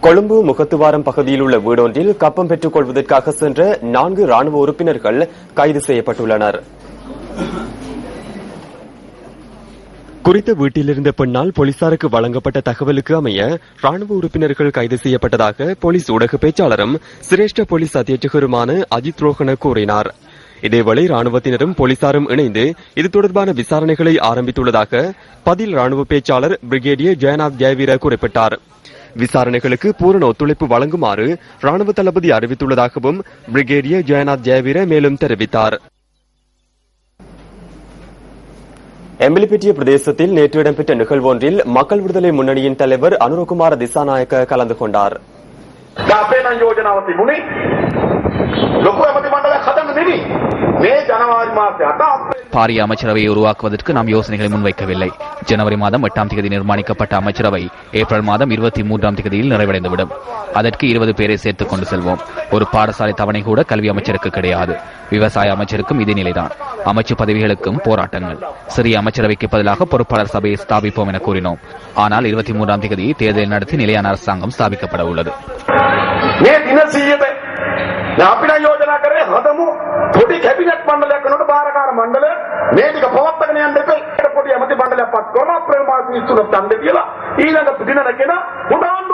கொழும்பு முகத்துவாரம் பகுதியில் உள்ள வீடொன்றில் கப்பம் பெற்றுக் கொள்வதற்காக சென்ற 4 ராணுவ உறுப்பினர்கள் கைது செய்யப்பட்டுள்ளனர். குறித்த வீட்டிலிருந்த பெண்ணால் போலீசாருக்கு வழங்கப்பட்ட தகவலுக்கு அமைய ராணுவ உறுப்பினர்கள் கைது செய்யப்பட்டதாக போலீஸ் ஊடக பேச்சாளரும் சிரேஷ்ட போலீஸ் அத்தியட்சகருமான அஜித் ரோஹன கூறினார். இதேவேளை ராணுவத்தினரும் போலீசாரும் இணைந்து இது தொடர்பான விசாரணைகளை ஆரம்பித்துள்ளதாக பதில் ராணுவ பேச்சாளர் பிரிகேடியர் ஜெயநாத் ஜெயவீர குறிப்பிட்டார். விசாரணைகளுக்கு பூரண ஒத்துழைப்பு வழங்குமாறு ராணுவ தளபதி அறிவித்துள்ளதாகவும் பிரிகேடியர் ஜெயநாத் ஜெயவீர மேலும் தெரிவித்தார். எம்பிலிபிட்டிய பிரதேசத்தில் நேற்று இடம்பெற்ற நிகழ்வொன்றில் மக்கள் விடுதலை முன்னணியின் தலைவர் அனுரகுமார திசாநாயக்க கலந்து கொண்டார். பாரிய அமைச்சரவையை உருவாக்குவதற்கு நாம் யோசனைகளை முன்வைக்கவில்லை. ஜனவரி மாதம் 8ஆம் தேதி நிர்மாணிக்கப்பட்ட அமைச்சரவை ஏப்ரல் மாதம் 23ஆம் தேதியில் நிறைவடைந்துவிடும். அதற்கு 20 பேரை சேர்த்துக் கொண்டு செல்வோம். ஒரு பாடசாலை தவணை கூட கல்வி அமைச்சருக்கு கிடையாது. விவசாய அமைச்சருக்கும் இதே நிலைதான். அமைச்சு பதவிகளுக்கும் போராட்டங்கள். சிறிய அமைச்சரவைக்கு பதிலாக பொறுப்பாளர் சபையை ஸ்தாபிப்போம் என கூறினோம். ஆனால் 23ஆம் தேதி தேர்தல் நடத்தி நிலையான அரசாங்கம் ஸ்தாபிக்கப்பட உள்ளது. අපිට යෝජනා කරේ හදමු පොඩි කැබිනට් මණ්ඩලයක් කරනකොට බාරකාර මණ්ඩලය මේ ටික පවත්වාගෙන යන්න දෙපේ පොඩි ඇමති මණ්ඩලයක් පත් කරලා ප්‍රේමාසී ඉස්සුරත් යන්න කියලා ඊළඟ දින නැගෙන උඩාන්න